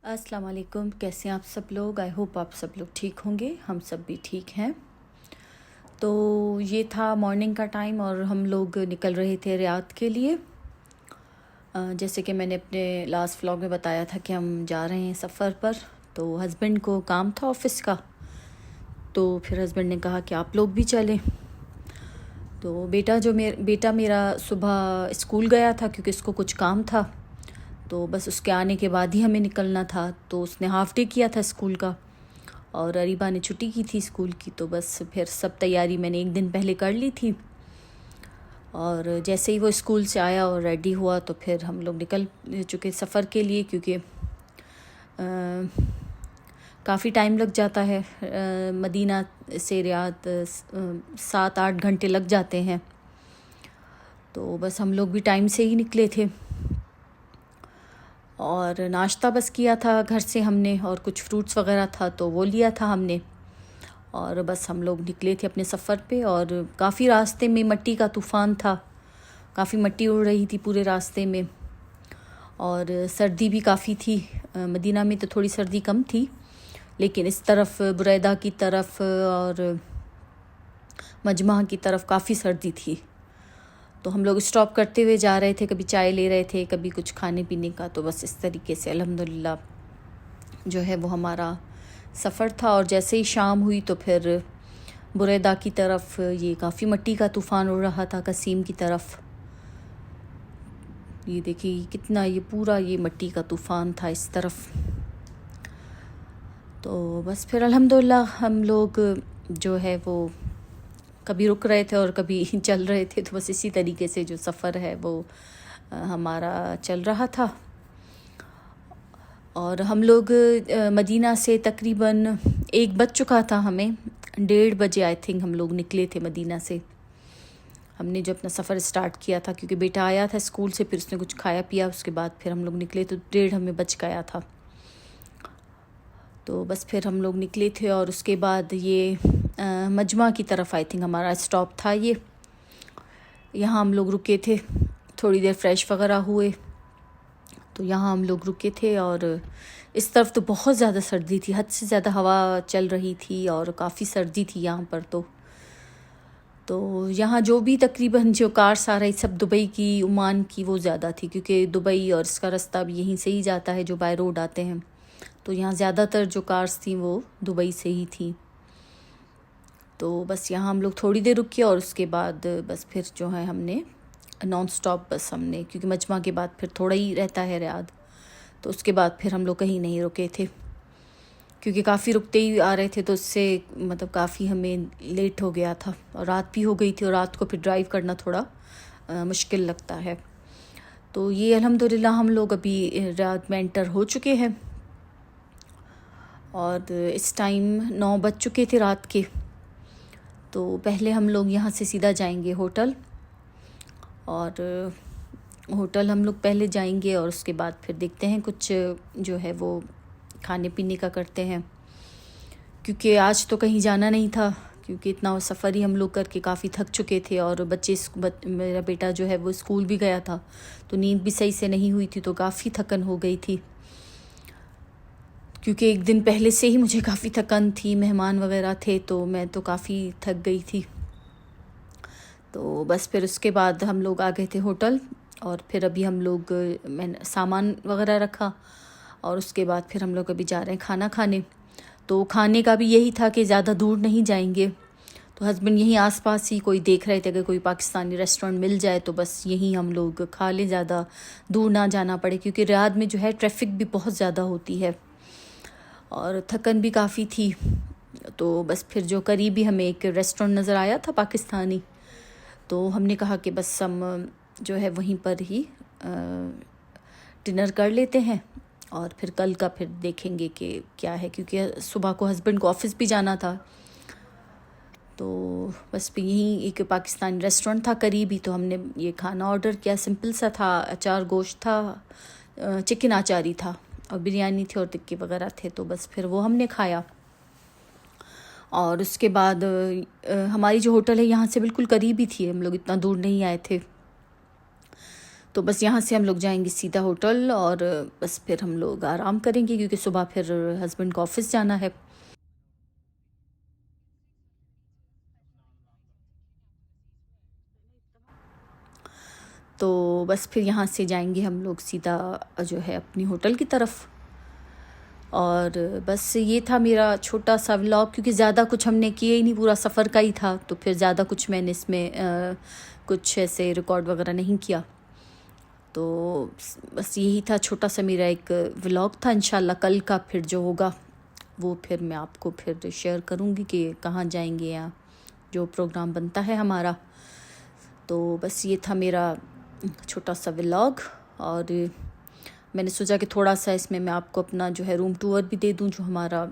अस्सलाम वालेकुम। कैसे हैं आप सब लोग? आई होप आप सब लोग ठीक होंगे। हम सब भी ठीक हैं। तो ये था मॉर्निंग का टाइम और हम लोग निकल रहे थे रियाद के लिए। जैसे कि मैंने अपने लास्ट व्लॉग में बताया था कि हम जा रहे हैं सफ़र पर। तो हस्बैंड को काम था ऑफ़िस का, तो फिर हस्बैंड ने कहा कि आप लोग भी चलें। तो बेटा मेरा सुबह स्कूल गया था क्योंकि उसको कुछ काम था, तो बस उसके आने के बाद ही हमें निकलना था। तो उसने हाफ़ डे किया था स्कूल का और अरीबा ने छुट्टी की थी स्कूल की। तो बस फिर सब तैयारी मैंने एक दिन पहले कर ली थी और जैसे ही वो स्कूल से आया और रेडी हुआ तो फिर हम लोग निकल चुके सफ़र के लिए, क्योंकि काफ़ी टाइम लग जाता है। मदीना से रियाद 7-8 घंटे लग जाते हैं। तो बस हम लोग भी टाइम से ही निकले थे और नाश्ता बस किया था घर से हमने, और कुछ फ्रूट्स वगैरह था तो वो लिया था हमने। और बस हम लोग निकले थे अपने सफ़र पे। और काफ़ी रास्ते में मट्टी का तूफ़ान था, काफ़ी मट्टी उड़ रही थी पूरे रास्ते में और सर्दी भी काफ़ी थी। मदीना में तो थोड़ी सर्दी कम थी, लेकिन इस तरफ बुरैदा की तरफ और मजमा की तरफ काफ़ी सर्दी थी। तो हम लोग स्टॉप करते हुए जा रहे थे, कभी चाय ले रहे थे, कभी कुछ खाने पीने का। तो बस इस तरीके से अल्हम्दुलिल्लाह जो है वो हमारा सफ़र था। और जैसे ही शाम हुई तो फिर बुरैदा की तरफ ये काफ़ी मट्टी का तूफ़ान उड़ रहा था, कसीम की तरफ। ये देखिए कितना, ये पूरा ये मट्टी का तूफ़ान था इस तरफ। तो बस फिर अल्हम्दुलिल्लाह हम लोग जो है वो कभी रुक रहे थे और कभी चल रहे थे। तो बस इसी तरीके से जो सफ़र है वो हमारा चल रहा था। और हम लोग मदीना से तकरीबन 1 बज चुका था हमें, 1:30 बजे आई थिंक हम लोग निकले थे मदीना से। हमने जो अपना सफ़र स्टार्ट किया था, क्योंकि बेटा आया था स्कूल से, फिर उसने कुछ खाया पिया, उसके बाद फिर हम लोग निकले तो 1:30 हमें बज गया था। तो बस फिर हम लोग निकले थे और उसके बाद ये मजमा की तरफ आई थिंक हमारा स्टॉप था। ये यहाँ हम लोग रुके थे, थोड़ी देर फ्रेश वगैरह हुए, तो यहाँ हम लोग रुके थे। और इस तरफ तो बहुत ज़्यादा सर्दी थी, हद से ज़्यादा हवा चल रही थी और काफ़ी सर्दी थी यहाँ पर। तो यहाँ जो भी तकरीबन जो कार्स आ रही सब दुबई की, ओमान की, वो ज़्यादा थी, क्योंकि दुबई और इसका रास्ता भी यहीं से ही जाता है, जो बाय रोड आते हैं। तो यहाँ ज़्यादातर जो कार्स थी वो दुबई से ही थी। तो बस यहाँ हम लोग थोड़ी देर रुके और उसके बाद बस फिर जो है हमने नॉन स्टॉप बस हमने, क्योंकि मजमा के बाद फिर थोड़ा ही रहता है रियाद, तो उसके बाद फिर हम लोग कहीं नहीं रुके थे, क्योंकि काफ़ी रुकते ही आ रहे थे। तो उससे मतलब काफ़ी हमें लेट हो गया था और रात भी हो गई थी, और रात को फिर ड्राइव करना थोड़ा मुश्किल लगता है। तो ये अल्हम्दुलिल्लाह हम लोग अभी रियाद में एंटर हो चुके हैं और इस टाइम 9 बज चुके थे रात के। तो पहले हम लोग यहाँ से सीधा जाएंगे होटल, और होटल हम लोग पहले जाएंगे और उसके बाद फिर देखते हैं कुछ जो है वो खाने पीने का करते हैं, क्योंकि आज तो कहीं जाना नहीं था, क्योंकि इतना सफ़र ही हम लोग करके काफ़ी थक चुके थे। और मेरा बेटा जो है वो स्कूल भी गया था, तो नींद भी सही से नहीं हुई थी, तो काफ़ी थकन हो गई थी, क्योंकि एक दिन पहले से ही मुझे काफ़ी थकन थी, मेहमान वगैरह थे, तो मैं तो काफ़ी थक गई थी। तो बस फिर उसके बाद हम लोग आ गए थे होटल, और फिर अभी हम लोग मैंने सामान वगैरह रखा और उसके बाद फिर हम लोग अभी जा रहे हैं खाना खाने। तो खाने का भी यही था कि ज़्यादा दूर नहीं जाएंगे, तो हस्बैंड यहीं आसपास ही कोई देख रहे थे, अगर कोई पाकिस्तानी रेस्टोरेंट मिल जाए तो बस यहीं हम लोग खा लें, ज़्यादा दूर ना जाना पड़े, क्योंकि रियाद में जो है ट्रैफिक भी बहुत ज़्यादा होती है और थकन भी काफ़ी थी। तो बस फिर जो करीब ही हमें एक रेस्टोरेंट नज़र आया था पाकिस्तानी, तो हमने कहा कि बस हम जो है वहीं पर ही डिनर कर लेते हैं और फिर कल का फिर देखेंगे कि क्या है, क्योंकि सुबह को हस्बैंड को ऑफ़िस भी जाना था। तो बस फिर यहीं एक पाकिस्तानी रेस्टोरेंट था करीब ही, तो हमने ये खाना ऑर्डर किया। सिंपल सा था, अचार गोश्त था, चिकन अचारी था और बिरयानी थी और टिक्की वगैरह थे। तो बस फिर वो हमने खाया। और उसके बाद हमारी जो होटल है यहाँ से बिल्कुल करीब ही थी, हम लोग इतना दूर नहीं आए थे। तो बस यहाँ से हम लोग जाएंगे सीधा होटल और बस फिर हम लोग आराम करेंगे क्योंकि सुबह फिर हस्बैंड को ऑफिस जाना है। तो बस फिर यहाँ से जाएंगे हम लोग सीधा जो है अपनी होटल की तरफ। और बस ये था मेरा छोटा सा व्लॉग, क्योंकि ज़्यादा कुछ हमने किया ही नहीं, पूरा सफ़र का ही था, तो फिर ज़्यादा कुछ मैंने इसमें कुछ ऐसे रिकॉर्ड वगैरह नहीं किया। तो बस यही था छोटा सा मेरा एक व्लॉग था। इंशाल्लाह कल का फिर जो होगा वो फिर मैं आपको फिर शेयर करूँगी कि कहाँ जाएंगे या जो प्रोग्राम बनता है हमारा। तो बस ये था मेरा छोटा सा व्लॉग। और मैंने सोचा कि थोड़ा सा इसमें मैं आपको अपना जो है रूम टूर भी दे दूं, जो हमारा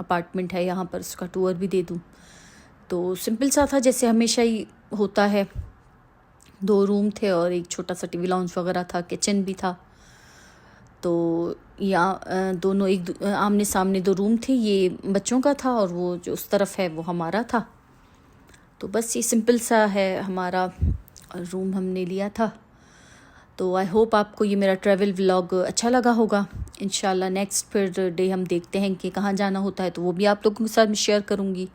अपार्टमेंट है यहाँ पर उसका टूर भी दे दूं। तो सिंपल सा था जैसे हमेशा ही होता है। 2 रूम थे और एक छोटा सा टीवी लाउंज वगैरह था, किचन भी था। तो यहाँ दोनों एक आमने सामने 2 रूम थे, ये बच्चों का था और वो जो उस तरफ है वो हमारा था। तो बस ये सिंपल सा है हमारा रूम हमने लिया था। तो आई होप आपको ये मेरा ट्रैवल व्लॉग अच्छा लगा होगा। इंशाल्लाह नेक्स्ट फिर डे हम देखते हैं कि कहाँ जाना होता है, तो वो भी आप लोगों के साथ मैं शेयर करूँगी।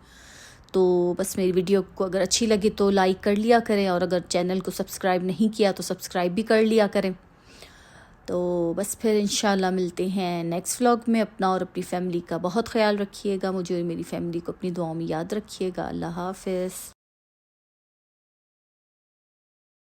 तो बस मेरी वीडियो को अगर अच्छी लगे तो लाइक कर लिया करें, और अगर चैनल को सब्सक्राइब नहीं किया तो सब्सक्राइब भी कर लिया करें। तो बस फिर इंशाल्लाह मिलते हैं नेक्स्ट व्लॉग में। अपना और अपनी फैमिली का बहुत ख्याल रखिएगा, मुझे और मेरी फैमिली को अपनी दुआओं में याद रखिएगा। अल्लाह हाफ़िज़।